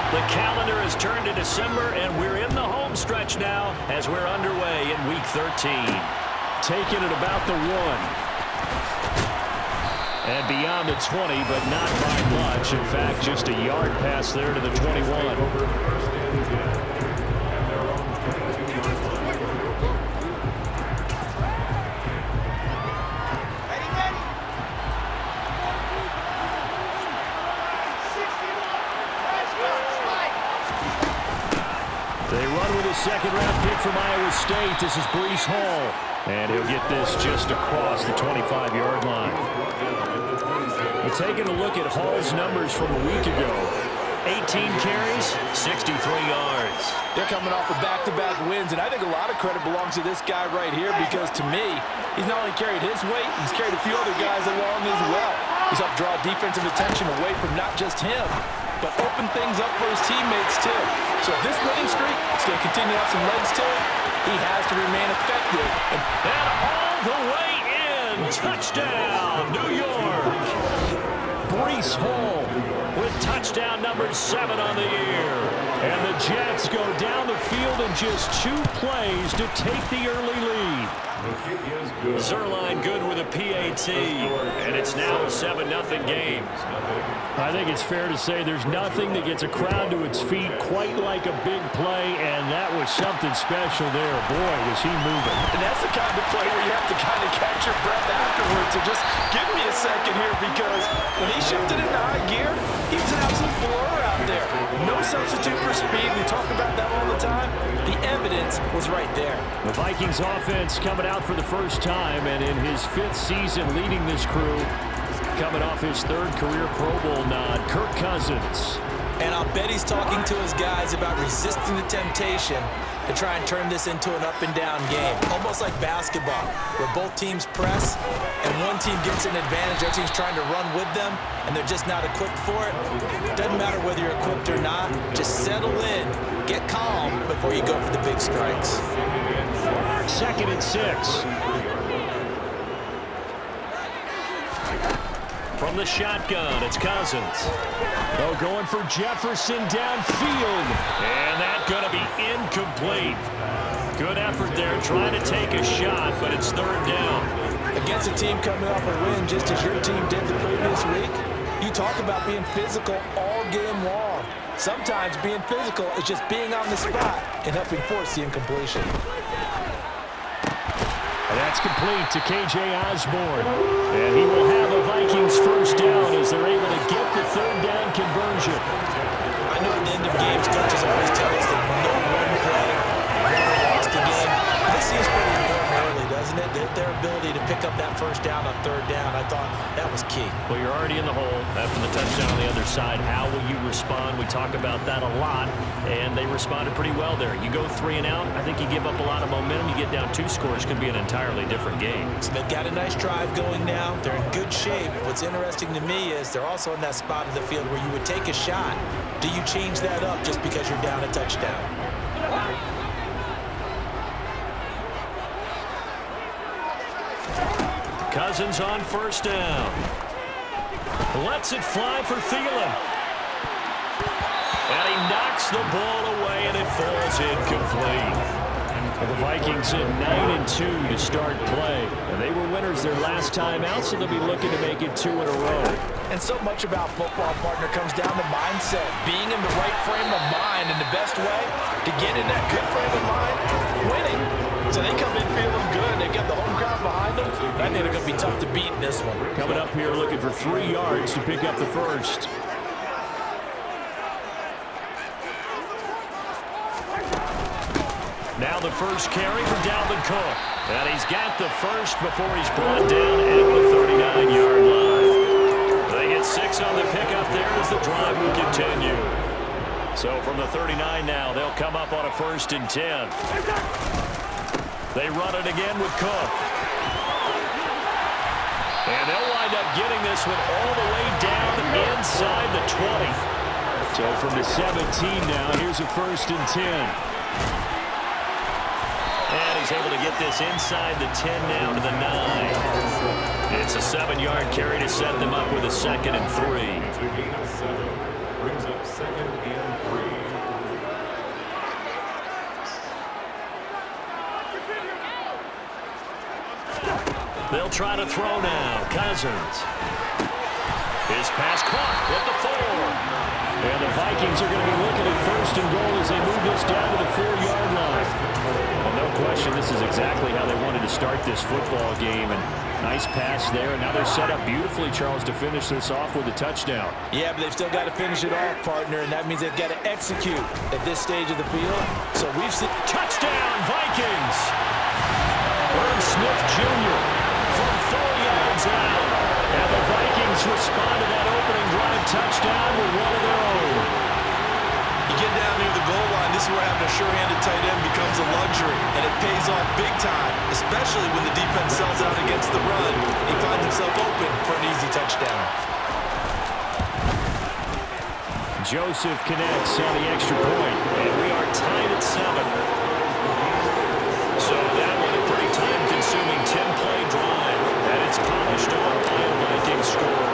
The calendar has turned to December, and we're in the home stretch now as we're underway in Week 13. Taking it about the 1. And beyond the 20, but not by much. In fact, just a yard pass there to the 21. They run with a second-round pick from Iowa State. This is Breece Hall. And he'll get this just across the 25-yard line. We're taking a look at Hall's numbers from a week ago. 18 carries, 63 yards. They're coming off of back-to-back wins, and I think a lot of credit belongs to this guy right here because, to me, he's not only carried his weight, he's carried a few other guys along as well. He's helped draw defensive attention away from not just him, but open things up for his teammates, too. So if this winning streak is going to continue to have some legs to it, he has to remain effective. And all the way in. Touchdown, New York. Breece Hall with touchdown number 7 on the year. And the Jets go down the field in just 2 plays to take the early lead. Zerline good with a PAT, and it's now a 7-0 game. I think it's fair to say there's nothing that gets a crowd to its feet quite like a big play, and that was something special there. Boy, was he moving. And that's the kind of play where you have to kind of catch your breath afterwards. So just give me a second here, because when he shifted into high gear, he was an absolute blur out there. No substitute for speed. We talk about that all the time. The evidence was right there. The Vikings offense coming out for the first time, and in his 5th season leading this crew, coming off his 3rd career Pro Bowl nod, Kirk Cousins. And I'll bet he's talking to his guys about resisting the temptation to try and turn this into an up-and-down game. Almost like basketball, where both teams press, and one team gets an advantage, other team's trying to run with them, and they're just not equipped for it. Doesn't matter whether you're equipped or not. Just settle in, get calm before you go for the big strikes. 2nd and 6. From the shotgun, it's Cousins. Oh, going for Jefferson downfield. And that's going to be incomplete. Good effort there, trying to take a shot, but it's 3rd down. Against a team coming off a win, just as your team did the previous week, you talk about being physical all game long. Sometimes being physical is just being on the spot and helping force the incompletion. And that's complete to K.J. Osborne. And he will have a Vikings first down as they're able to get the 3rd down conversion. I know at the end of games, coaches always tell us that no one play lost the game. This seems pretty important early, doesn't it? Their ability to pick up that first down on 3rd down, I thought that was key. Well, you're already in the hole after the touchdown on the other side. How will you respond? We talk about that a lot, and they responded pretty well there. You go 3 and out, I think you give up a lot of momentum. You get down 2 scores, could be an entirely different game. So they've got a nice drive going now. They're in good shape. What's interesting to me is they're also in that spot of the field where you would take a shot. Do you change that up just because you're down a touchdown? Cousins on first down. Lets it fly for Thielen. And he knocks the ball away, and it falls incomplete. The Vikings in 9-2 to start play. And they were winners their last time out, so they'll be looking to make it 2 in a row. And so much about football, partner, comes down to mindset. Being in the right frame of mind, and the best way to get in that good frame of mind, winning. So they come in feeling good. They got the home crowd behind them. I think they're going to be tough to beat in this one. Coming up here looking for 3 yards to pick up the first. Now the first carry for Dalvin Cook. And he's got the first before he's brought down at the 39-yard line. They get 6 on the pickup there as the drive will continue. So from the 39 now, they'll come up on a 1st and 10. They run it again with Cook. And they'll wind up getting this one all the way down inside the 20. So from the 17 now, here's a 1st and 10. And he's able to get this inside the 10 now to the 9. It's a 7-yard carry to set them up with a 2nd and 3. Brings up 2nd and 3. They'll try to throw now. Cousins. His pass caught at the 4. And the Vikings are going to be looking at first and goal as they move this down to the 4-yard line. Well, no question, this is exactly how they wanted to start this football game. And nice pass there. And now they're set up beautifully, Charles, to finish this off with a touchdown. Yeah, but they've still got to finish it off, partner, and that means they've got to execute at this stage of the field. So we've seen... Touchdown, Vikings! Herb Smith Jr. from 4 yards out. And the Vikings respond to that opening drive touchdown with one of their own. You get down near the goal line, this is where having a sure-handed tight end becomes a luxury, and it pays off big time, especially when the defense sells out against the run. He finds himself open for an easy touchdown. Joseph connects on the extra point, and we are tied at 7. So that one a pretty time-consuming 10-play drive, and it's polished off by a Vikings score.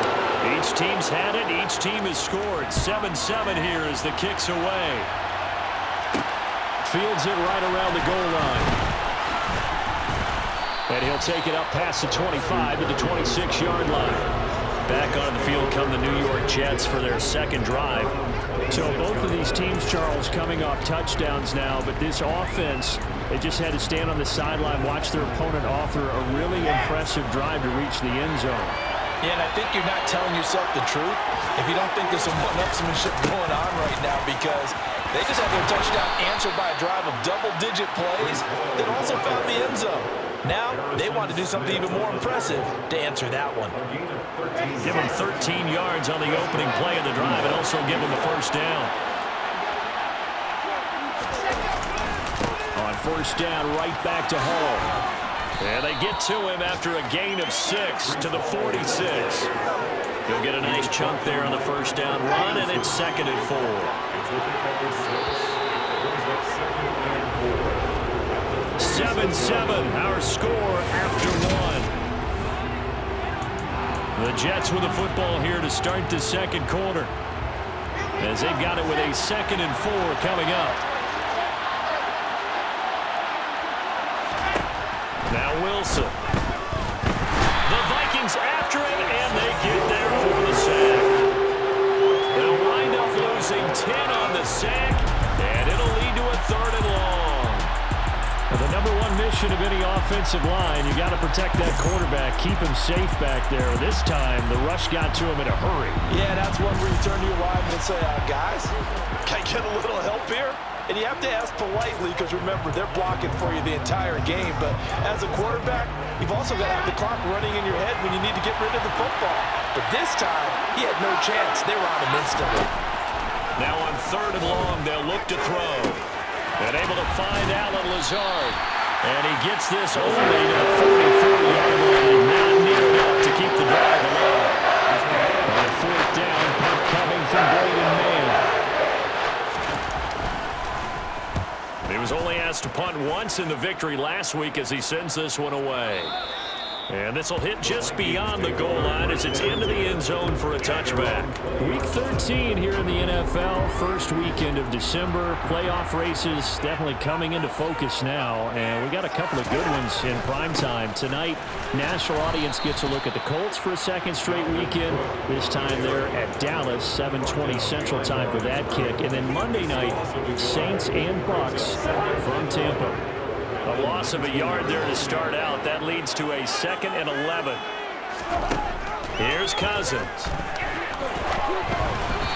Each team's had it. Each team has scored. 7-7 here as the kick's away. Fields it right around the goal line. And he'll take it up past the 25 to the 26-yard line. Back on the field come the New York Jets for their second drive. So both of these teams, Charles, coming off touchdowns now, but this offense, they just had to stand on the sideline, watch their opponent offer a really impressive drive to reach the end zone. Yeah, and I think you're not telling yourself the truth if you don't think there's some one-upsmanship going on right now, because they just had their touchdown answered by a drive of double-digit plays that also found the end zone. Now, they want to do something even more impressive to answer that one. Give them 13 yards on the opening play of the drive and also give them a first down. On first down, right back to Hall. And they get to him after a gain of 6 to the 46. He'll get a nice chunk there on the first down run, and it's 2nd and 4. 7-7, our score after 1. The Jets with the football here to start the second quarter, as they've got it with a 2nd and 4 coming up. Now Wilson. The Vikings after it, and they get there for the sack. They'll wind up losing 10 on the sack, and it'll lead to a 3rd and long. Well, the number one mission of any offensive line, you got to protect that quarterback, keep him safe back there. This time, the rush got to him in a hurry. Yeah, that's one where you turn to your lineman and say, guys, can I get a little help here? And you have to ask politely, because remember, they're blocking for you the entire game. But as a quarterback, you've also got to have the clock running in your head when you need to get rid of the football. But this time, he had no chance. They were on him instantly. Now on 3rd and long, they'll look to throw. And able to find Allen Lazard. And he gets this only to the 44-yard line. Not near enough to keep the drive alive. On 4th down, punt coming from Braden Mann. He was only asked to punt once in the victory last week as he sends this one away. And this will hit just beyond the goal line as it's into the end zone for a touchback. Week 13 here in the NFL, first weekend of December. Playoff races definitely coming into focus now, and we got a couple of good ones in prime time. Tonight, national audience gets a look at the Colts for a second straight weekend. This time they're at Dallas, 7:20 Central Time for that kick. And then Monday night, Saints and Bucks from Tampa. A loss of a yard there to start out. That leads to a 2nd and 11. Here's Cousins.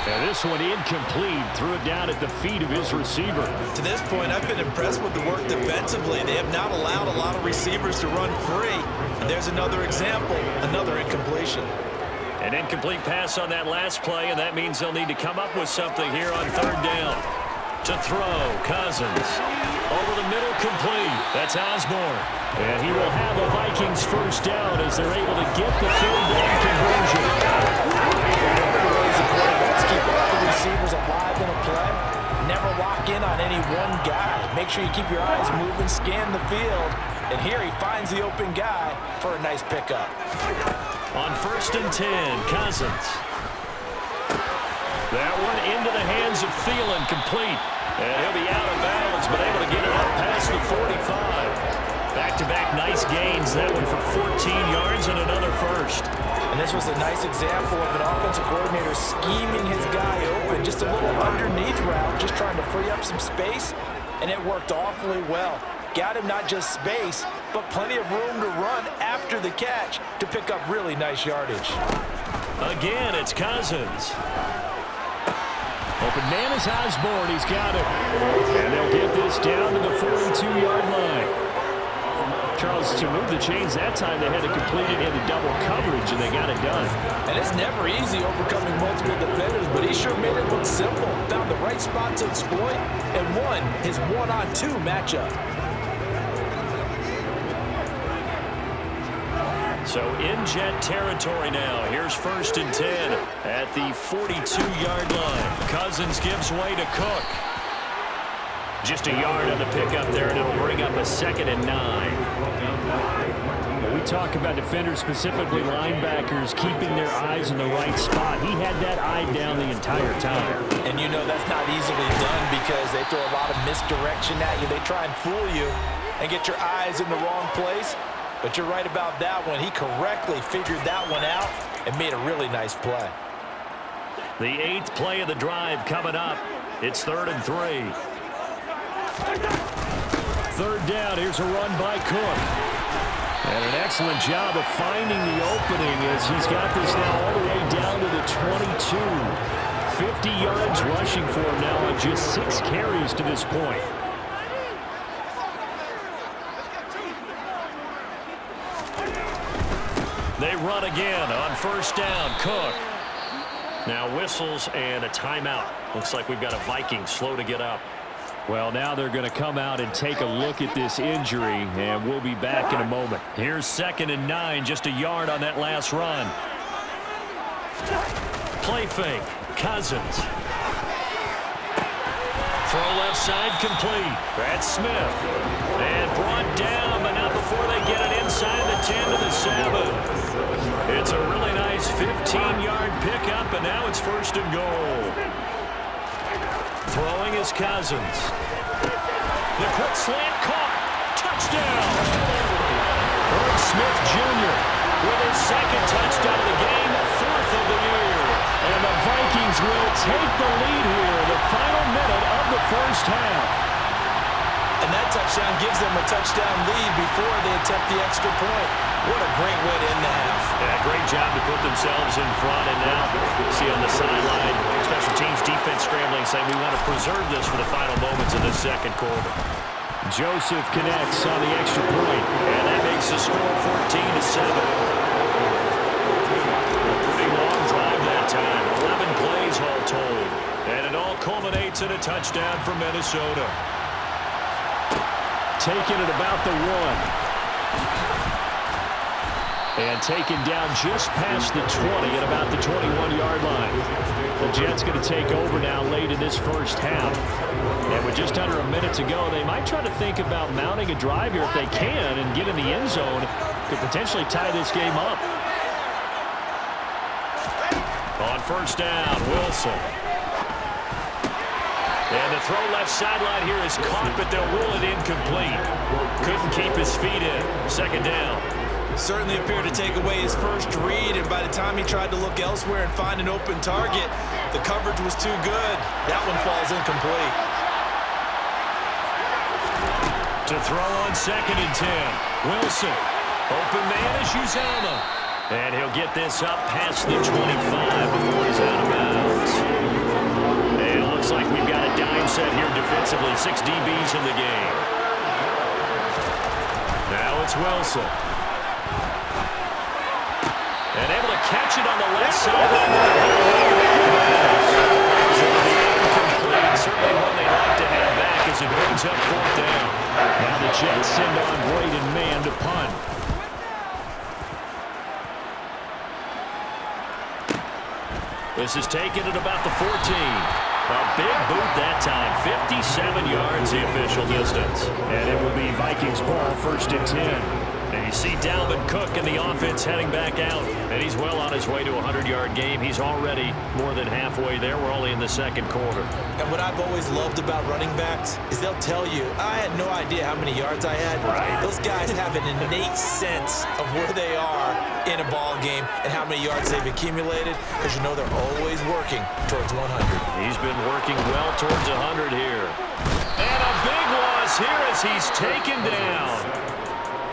And this one incomplete. Threw it down at the feet of his receiver. To this point, I've been impressed with the work defensively. They have not allowed a lot of receivers to run free. And there's another example, another incompletion. An incomplete pass on that last play, and that means they'll need to come up with something here on 3rd down. To throw, Cousins. Over the middle, complete. That's Osborne. And he will have a Vikings first down as they're able to get the 3rd down conversion. Let's keep all the receivers alive in a play. Never lock in on any one guy. Make sure you keep your eyes moving, scan the field. And here he finds the open guy for a nice pickup. On 1st and 10, Cousins. That one into the hands of Thielen, complete. And he'll be out of bounds, but able to get it up past the 45. Back-to-back nice gains. That one for 14 yards and another first. And this was a nice example of an offensive coordinator scheming his guy open. Just a little underneath route, just trying to free up some space, and it worked awfully well. Got him not just space, but plenty of room to run after the catch to pick up really nice yardage. Again, it's Cousins. Open man is Osborne. He's got it. And they'll get this down to the 42-yard line. Charles, to move the chains that time, they had to complete it into double coverage, and they got it done. And it's never easy overcoming multiple defenders, but he sure made it look simple. Found the right spot to exploit and won his one-on-two matchup. So in Jet territory now. Here's 1st and 10 at the 42-yard line. Cousins gives way to Cook. Just a yard on the pickup there, and it'll bring up a 2nd and 9. When we talk about defenders, specifically linebackers, keeping their eyes in the right spot. He had that eye down the entire time. And you know that's not easily done because they throw a lot of misdirection at you. They try and fool you and get your eyes in the wrong place. But you're right about that one. He correctly figured that one out and made a really nice play. The 8th play of the drive coming up. It's 3rd and 3. 3rd down. Here's a run by Cook. And an excellent job of finding the opening as he's got this now all the way down to the 22. 50 yards rushing for him now on just 6 carries to this point. They run again on 1st down. Cook. Now whistles and a timeout. Looks like we've got a Viking slow to get up. Well, now they're going to come out and take a look at this injury, and we'll be back in a moment. Here's 2nd and 9, just a yard on that last run. Play fake. Cousins. Throw left side complete. That's Smith. And brought down, but not before they get it inside the 10 to the 7. It's a really nice 15-yard pickup, and now it's 1st and goal. Throwing is Cousins. The quick slant caught. Touchdown. Herb Smith Jr. with his 2nd touchdown of the game, 4th of the year. And the Vikings will take the lead here in the final minute of the 1st half. And that touchdown gives them a touchdown lead before they attempt the extra point. What a great way to end the half. Yeah, great job to put themselves in front. And now you see on the sideline, special teams defense scrambling, saying we want to preserve this for the final moments of this 2nd quarter. Joseph connects on the extra point. And that makes the score 14-7. Pretty long drive that time. 11 plays all told. And it all culminates in a touchdown for Minnesota. Taking it about the 1. And taken down just past the 20 at about the 21-yard line. The Jets going to take over now late in this 1st half. And with just under a minute to go, they might try to think about mounting a drive here if they can and get in the end zone. Could potentially tie this game up. On 1st down, Wilson. And the throw left sideline here is caught, but they'll rule it incomplete. Couldn't keep his feet in. 2nd down. Certainly appeared to take away his first read, and by the time he tried to look elsewhere and find an open target, the coverage was too good. That one falls incomplete. To throw on 2nd and 10. Wilson. Open man is Uzama. And he'll get this up past the 25 before he's out of bounds. And it looks like we've got a dime set here defensively. 6 DBs in the game. Now it's Wilson. And able to catch it on the left side. Certainly one they'd like to have back as it brings up 4th down. Now the Jets send on Braden Mann to punt. This is taken at about the 14. A big boot that time. 57 yards the official distance. And it will be Vikings ball 1st and 10. And you see Dalvin Cook in the offense heading back out. And he's well on his way to a 100-yard game. He's already more than halfway there. We're only in the second quarter. And what I've always loved about running backs is they'll tell you, I had no idea how many yards I had. Right. Those guys have an innate sense of where they are in a ball game and how many yards they've accumulated, because you know they're always working towards 100. He's been working well towards 100 here. And a big loss here as he's taken down.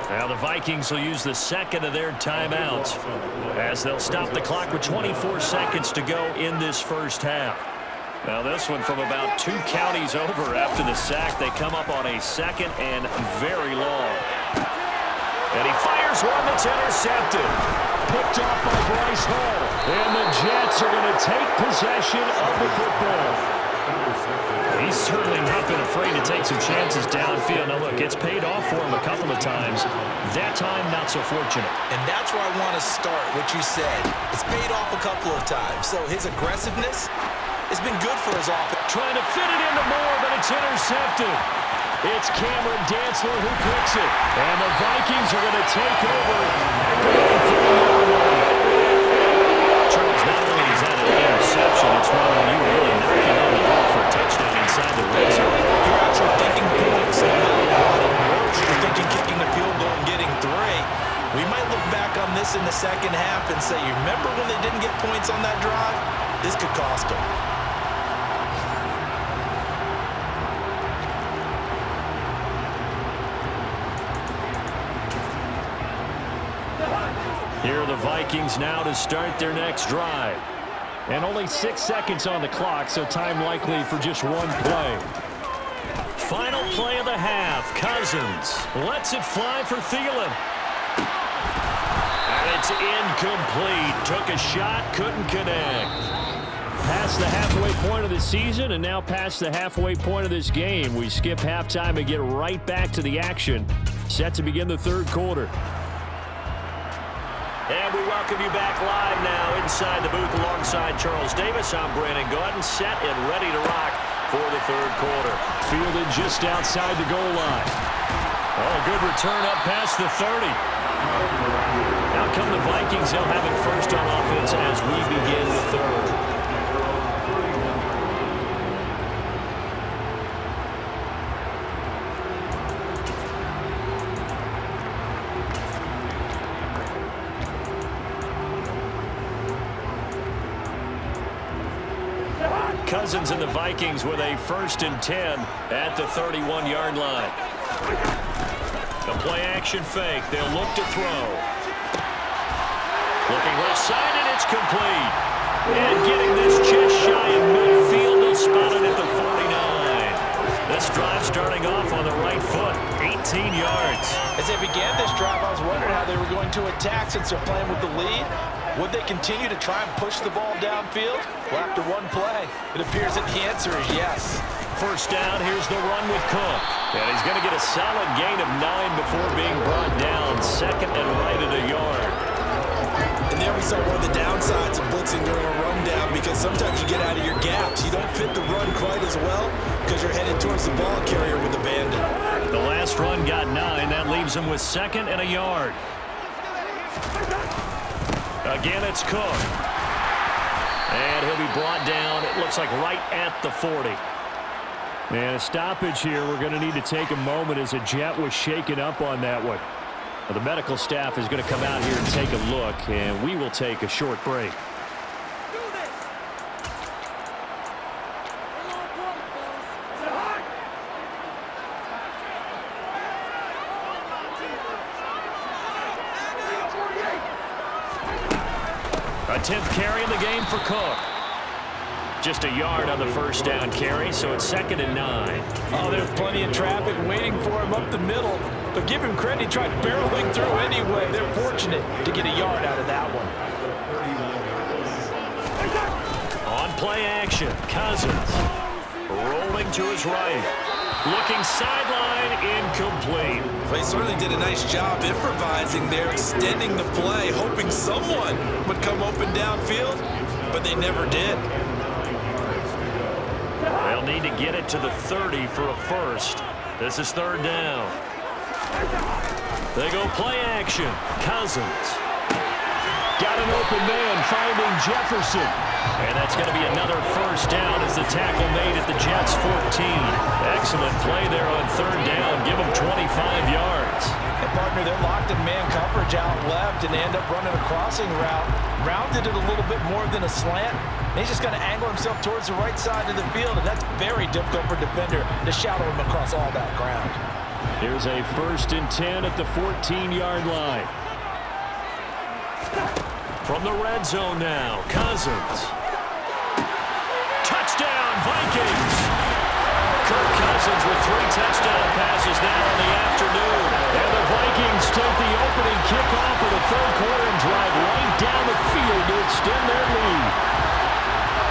Now the Vikings will use the second of their timeouts as they'll stop the clock with 24 seconds to go in this first half. Now this one from about 2 counties over after the sack. They come up on a second and very long. And he fires one that's intercepted. Picked off by Bryce Hall. And the Jets are going to take possession of the football. He's certainly not been afraid to take some chances downfield. Now, look, it's paid off for him a couple of times. That time, not so fortunate. And that's where I want to start, what you said. It's paid off a couple of times. So his aggressiveness has been good for his offense. Trying to fit it into Moore, but it's intercepted. It's Cameron Dantzler who picks it. And the Vikings are going to take over at the 44-yard line. Charles, not only is that an interception, it's one when you were really knocking on the ball for a touchdown inside the red zone. You're actually thinking points. You're thinking kicking the field goal and getting 3. We might look back on this in the second half and say, you remember when they didn't get points on that drive? This could cost them. Here are the Vikings now to start their next drive. And only 6 seconds on the clock, so time likely for just one play. Final play of the half. Cousins lets it fly for Thielen. And it's incomplete. Took a shot, couldn't connect. Past the halfway point of the season and now past the halfway point of this game. We skip halftime and get right back to the action. Set to begin the third quarter. And we welcome you back live now inside the booth alongside Charles Davis. I'm Brandon Gaudin, set and ready to rock for the third quarter. Fielded just outside the goal line. Oh, good return up past the 30. Now come the Vikings. They'll have it first on offense as we begin the third. Cousins and the Vikings with a 1st and 10 at the 31-yard line. The play action fake. They'll look to throw. Looking left side, and it's complete. And getting this just shy of midfield. They'll spot it at the 49. This drive starting off on the right foot. 18 yards. As they began this drive, I was wondering how they were going to attack since they're playing with the lead. Would they continue to try and push the ball downfield? Well, after one play, it appears that the answer is yes. First down, here's the run with Cook. And he's going to get a solid gain of 9 before being brought down. Second and right at a yard. And there we saw one of the downsides of blitzing during a rundown, because sometimes you get out of your gaps. You don't fit the run quite as well because you're headed towards the ball carrier with the bandit. The last run got 9. That leaves him with 2nd and a yard. Again, it's Cook. And he'll be brought down, it looks like right at the 40. And a stoppage here. We're going to need to take a moment as a Jet was shaken up on that one. Well, the medical staff is going to come out here and take a look, and we will take a short break. A 10th carry in the game for Cook. Just a yard on the first down carry, so it's 2nd and 9. Oh, there's plenty of traffic waiting for him up the middle. But give him credit, he tried barreling through anyway. They're fortunate to get a yard out of that one. On play action, Cousins rolling to his right. Looking sideline, incomplete. They certainly did a nice job improvising there, extending the play, hoping someone would come open downfield, but they never did. They'll need to get it to the 30 for a first. This is 3rd down. They go play action. Cousins. Got an open man finding Jefferson. And that's going to be another first down as the tackle made at the Jets' 14. Excellent play there on third down. Give them 25 yards. And partner, they're locked in man coverage out left, and they end up running a crossing route. Rounded it a little bit more than a slant. And he's just going to angle himself towards the right side of the field, and that's very difficult for a defender to shadow him across all that ground. Here's a 1st and 10 at the 14-yard line. From the red zone now, Cousins. Touchdown, Vikings! Kirk Cousins with 3 touchdown passes now in the afternoon. And the Vikings take the opening kickoff of the third quarter and drive right down the field to extend their lead.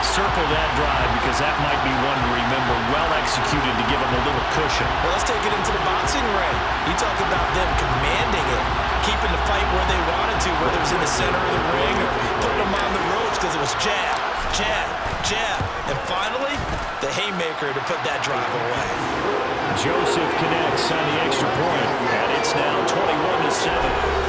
Circle that drive because that might be one to remember. Well executed to give them a little cushion. Well, let's take it into the boxing ring. You talk about them commanding it, keeping the fight where they wanted to, whether it was in the center of the ring or putting them on the ropes because it was jab, jab, jab. And finally, the haymaker to put that drive away. Joseph connects on the extra point, and it's now 21-7.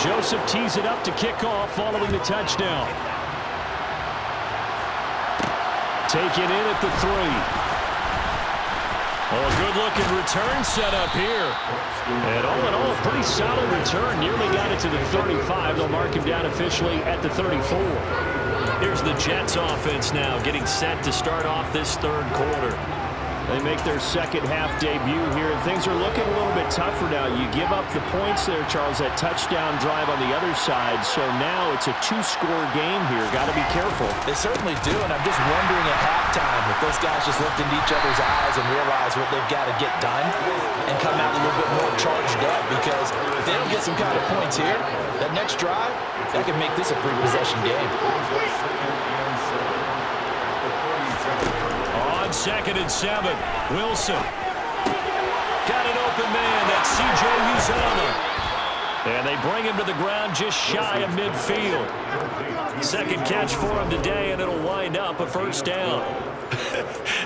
Joseph tees it up to kick off following the touchdown. Taken in at the 3. Oh, a good-looking return set up here. And all in all, pretty solid return. Nearly got it to the 35. They'll mark him down officially at the 34. Here's the Jets offense now getting set to start off this third quarter. They make their second-half debut here, and things are looking a little bit tougher now. You give up the points there, Charles, that touchdown drive on the other side. So now it's a 2-score game here. Got to be careful. They certainly do, and I'm just wondering at halftime if those guys just looked into each other's eyes and realize what they've got to get done and come out a little bit more charged up, because if they don't get some kind of points here, that next drive, that could make this a 3-possession game. 2nd and 7. Wilson. Got an open man. That's C.J. Uzomah. And they bring him to the ground just shy of midfield. Second catch for him today, and it'll wind up a first down.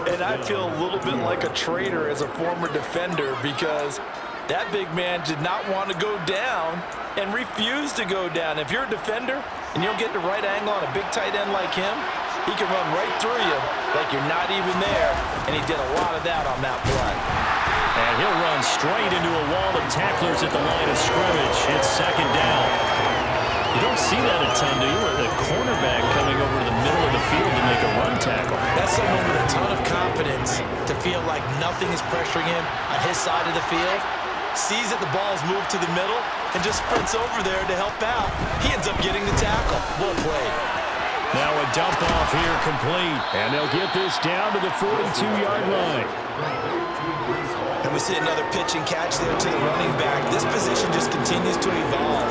And I feel a little bit like a traitor as a former defender, because that big man did not want to go down and refused to go down. If you're a defender and you don't get the right angle on a big tight end like him, he can run right through you like you're not even there, and he did a lot of that on that play. And he'll run straight into a wall of tacklers at the line of scrimmage. It's 2nd down. You don't see that a ton, do you? With a cornerback coming over to the middle of the field to make a run tackle. That's someone with a ton of confidence to feel like nothing is pressuring him on his side of the field. Sees that the ball's moved to the middle and just sprints over there to help out. He ends up getting the tackle. Well played. Now a dump off here complete. And they'll get this down to the 42-yard line. And we see another pitch and catch there to the running back. This position just continues to evolve.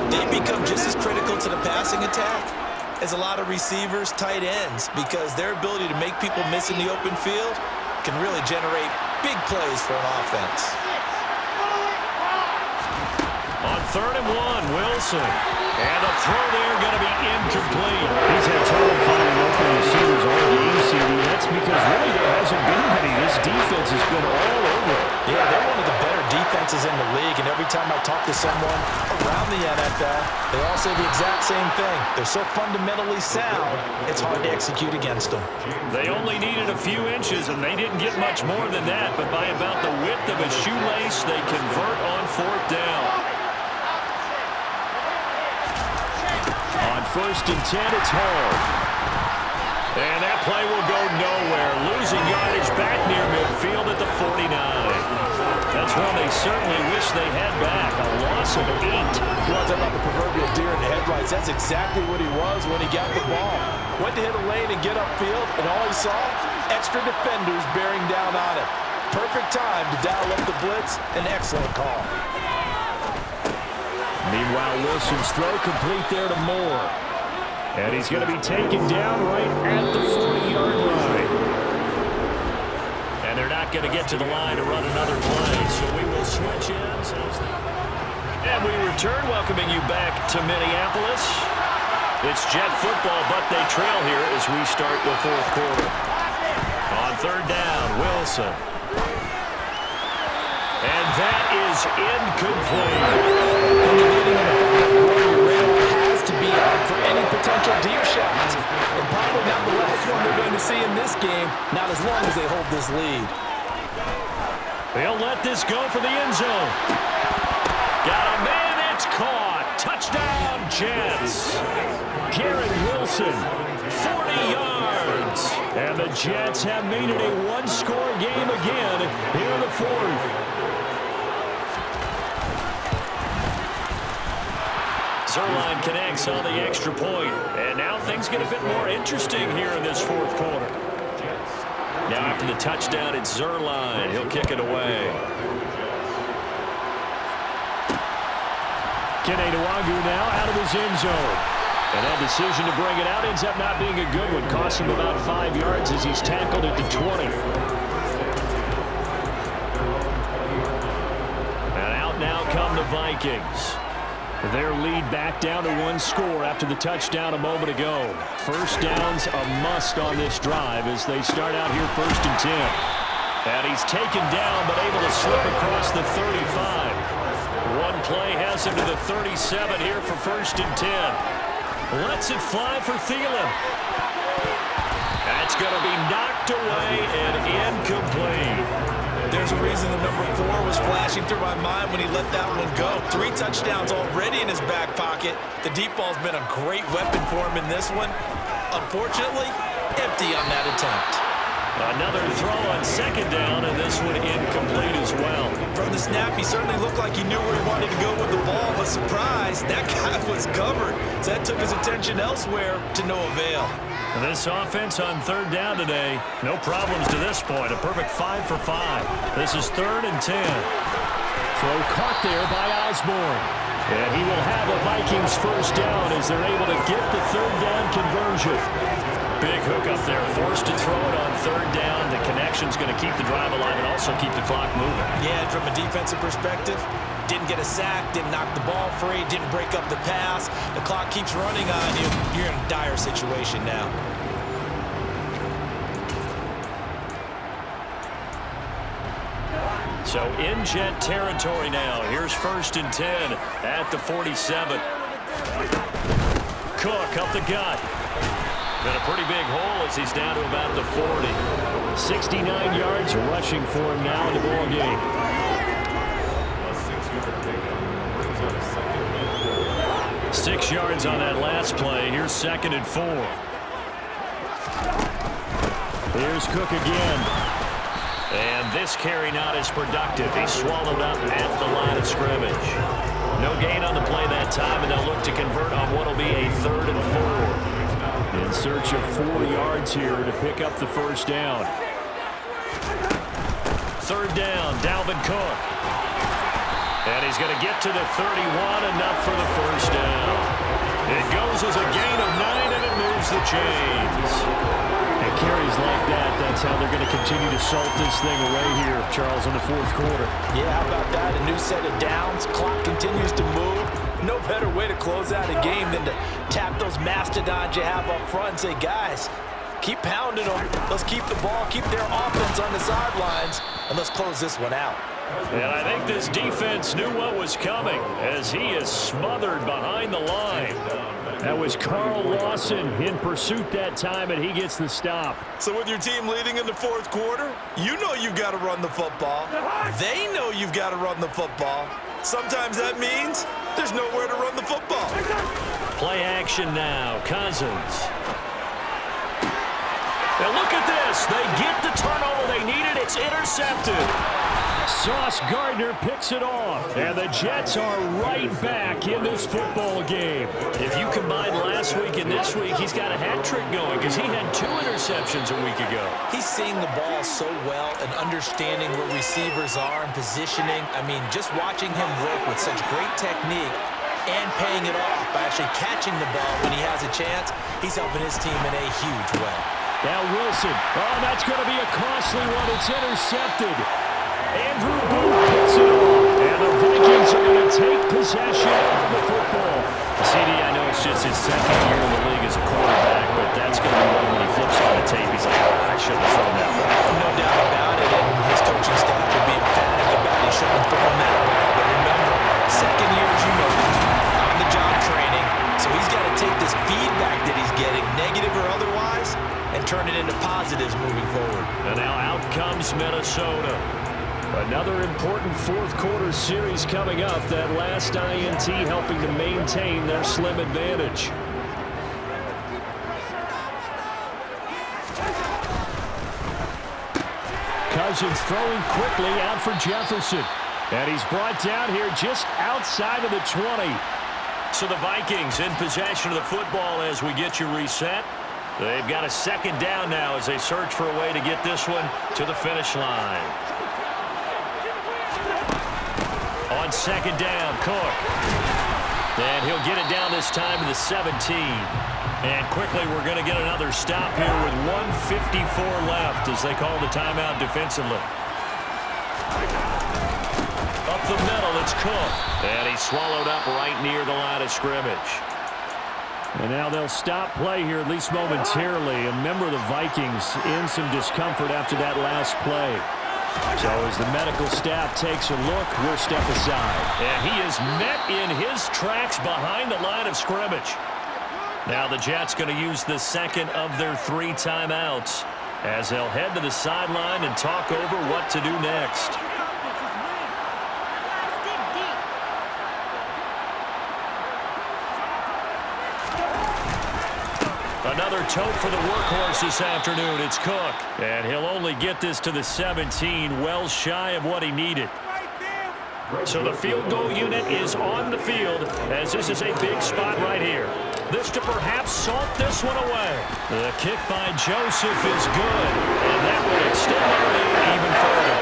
They become just as critical to the passing attack as a lot of receivers, tight ends, because their ability to make people miss in the open field can really generate big plays for an offense. On 3rd and 1, Wilson. And the throw there going to be incomplete. He's had trouble finding open receivers all game, CD. That's because really there hasn't been many. This defense has been all over it. Yeah, they're one of the better defenses in the league, and every time I talk to someone around the NFL, they all say the exact same thing. They're so fundamentally sound, it's hard to execute against them. They only needed a few inches, and they didn't get much more than that, but by about the width of a shoelace, they convert on 4th down. On 1st and 10, it's Hall. And that play will go nowhere. Losing yardage back near midfield at the 49. That's one they certainly wish they had back. A loss of 8. You want to talk about the proverbial deer in the headlights? That's exactly what he was when he got the ball. Went to hit a lane and get upfield, and all he saw, extra defenders bearing down on him. Perfect time to dial up the blitz. An excellent call. Meanwhile, Wilson's throw complete there to Moore. And he's going to be taken down right at the 40-yard line. And they're not going to get to the line to run another play, so we will switch ends. And we return, welcoming you back to Minneapolis. It's Jet football, but they trail here as we start the fourth quarter. On third down, Wilson. And that is incomplete. Has to be out for any potential deep shots. And probably not the last one we're going to see in this game, not as long as they hold this lead. They'll let this go for the end zone. Got a man, it's caught. Touchdown, Jets. Garrett Wilson, 40 yards. And the Jets have made it a one-score game again here in the fourth. Zerline connects on the extra point. And now things get a bit more interesting here in this fourth quarter. Now after the touchdown, it's Zerline. He'll kick it away. Kene Nwagu now out of his end zone. And that decision to bring it out ends up not being a good one. Cost him about 5 yards as he's tackled at the 20. And out now come the Vikings. Their lead back down to one score after the touchdown a moment ago. First down's a must on this drive as they start out here 1st and 10. And he's taken down but able to slip across the 35. One play has him to the 37 here for 1st and 10. Lets it fly for Thielen. That's going to be knocked away and incomplete. There's a reason the number 4 was flashing through my mind when he let that one go. 3 touchdowns already in his back pocket. The deep ball's been a great weapon for him in this one. Unfortunately, empty on that attempt. Another throw on 2nd down, and this one incomplete as well. From the snap, he certainly looked like he knew where he wanted to go with the ball, but surprise, that guy was covered. So that took his attention elsewhere to no avail. This offense on 3rd down today, no problems to this point. A perfect 5 for 5. This is 3rd and 10. Throw caught there by Osborne. And he will have a Vikings first down as they're able to get the 3rd down conversion. Big hook up there, forced to throw it on 3rd down. The connection's going to keep the drive alive and also keep the clock moving. Yeah, and from a defensive perspective, didn't get a sack, didn't knock the ball free, didn't break up the pass. The clock keeps running on you. You're in a dire situation now. So in Jet territory now. Here's 1st and 10 at the 47. Cook up the gut. Been a pretty big hole as he's down to about the 40. 69 yards rushing for him now in the ball game. Six yards on that last play. Here's 2nd and 4. Here's Cook again. And this carry not as productive. He's swallowed up at the line of scrimmage. No gain on the play that time, and they'll look to convert on what will be a 3rd and 4. In search of 4 yards here to pick up the first down. 3rd down, Dalvin Cook. And he's going to get to the 31, enough for the first down. It goes as a gain of 9, and it moves the chains. And carries like that, that's how they're going to continue to salt this thing away here, Charles, in the fourth quarter. Yeah, how about that? A new set of downs. Clock continues to move. No better way to close out a game than to tap those mastodons you have up front and say, guys, keep pounding them. Let's keep the ball, keep their offense on the sidelines, and let's close this one out. And I think this defense knew what was coming as he is smothered behind the line. That was Carl Lawson in pursuit that time, and he gets the stop. So with your team leading in the fourth quarter, you know you've got to run the football. They know you've got to run the football. Sometimes that means there's nowhere to run the football. Play action now. Cousins. Now look at this. They get the turnover they needed. It's intercepted. Sauce Gardner picks it off. And the Jets are right back in this football game. If you combine last week and this week, he's got a hat trick going because he had 2 interceptions a week ago. He's seeing the ball so well and understanding where receivers are and positioning. I mean, just watching him work with such great technique and paying it off by actually catching the ball when he has a chance, he's helping his team in a huge way. Now Wilson. Oh, that's going to be a costly one. It's intercepted. Andrew Booth picks it off. And the Vikings are going to take possession of the football. CD, I know it's just his second year in the league as a quarterback, but that's going to be one when he flips on the tape. He's like, I shouldn't have thrown that ball. No doubt about it, and his coaching staff will be emphatic about he shouldn't have thrown that ball. But remember, second year, as you know, on-the-job training, so he's got to take this feedback that he's getting, negative or otherwise, and turn it into positives moving forward. And now out comes Minnesota. Another important fourth-quarter series coming up. That last INT helping to maintain their slim advantage. Cousins throwing quickly out for Jefferson. And he's brought down here just outside of the 20. So the Vikings in possession of the football as we get you reset. They've got a second down now as they search for a way to get this one to the finish line. On second down, Cook. And he'll get it down this time to the 17. And quickly we're going to get another stop here with 1:54 left as they call the timeout defensively. Up the middle, it's Cook. And he's swallowed up right near the line of scrimmage. And now they'll stop play here, at least momentarily. A member of the Vikings in some discomfort after that last play. So as the medical staff takes a look, we'll step aside. And he is met in his tracks behind the line of scrimmage. Now the Jets going to use the second of their 3 timeouts as they'll head to the sideline and talk over what to do next. Another tote for the workhorse this afternoon. It's Cook. And he'll only get this to the 17, well shy of what he needed. So the field goal unit is on the field as this is a big spot right here. This to perhaps salt this one away. The kick by Joseph is good. And that will extend their lead even further.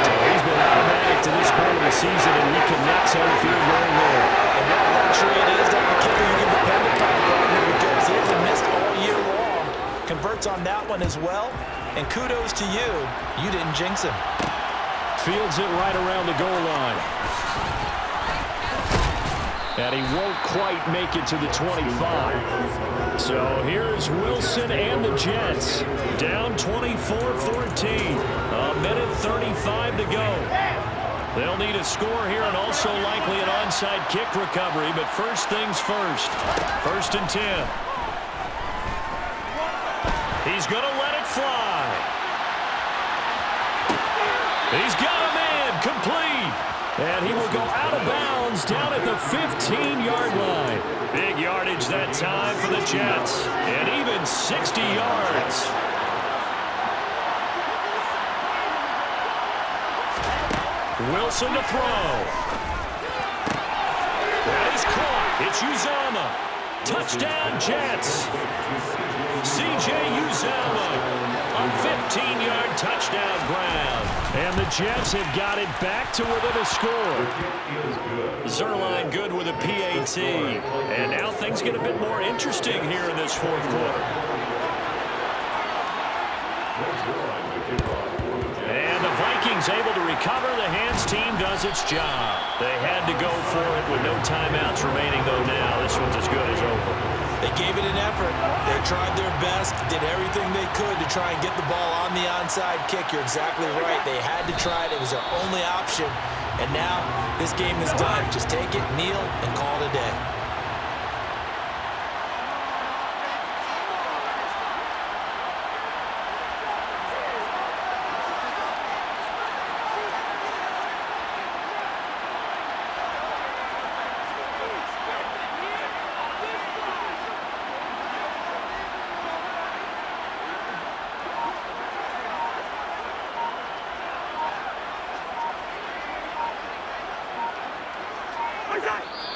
So he's been automatic to this point of the season, and he connects on the field very well. And what luxury it is to have a kicker you can depend upon, partner, because he hasn't missed all year long. Converts on that one as well. And kudos to you. You didn't jinx him. Fields it right around the goal line. And he won't quite make it to the 25. So here's Wilson and the Jets. Down 24-14. A minute 35 to go. They'll need a score here and also likely an onside kick recovery. But first things first. 1st and 10. He's going to let it fly. He's got a man complete. And he will go out of bounds down at the 15-yard line. Big yardage that time for the Jets. And even 60 yards. Wilson to throw. That is caught. It's Uzama. Touchdown, Jets. C.J. Uzama. A 15-yard touchdown ground. And the Jets have got it back to within a score. Zerline good with a PAT. And now things get a bit more interesting here in this fourth quarter. And the Vikings able to recover. The hands team does its job. They had to go for it with no timeouts remaining, though now this one's as good as over. They gave it an effort. They tried their best, did everything they could to try and get the ball on the onside kick. You're exactly right. They had to try it. It was their only option. And now this game is done. Just take it, kneel, and call it a day.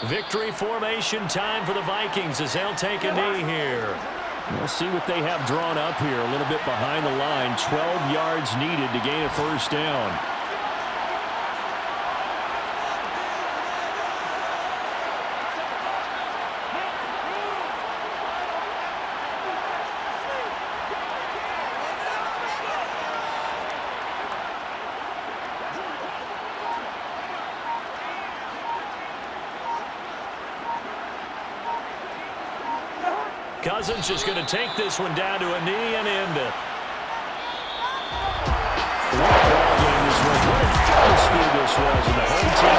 Victory formation time for the Vikings as they'll take a knee here. We'll see what they have drawn up here. A little bit behind the line. 12 yards needed to gain a first down. Cousins is going to take this one down to a knee and end it. What a ball game this was. What an atmosphere this was. And the home team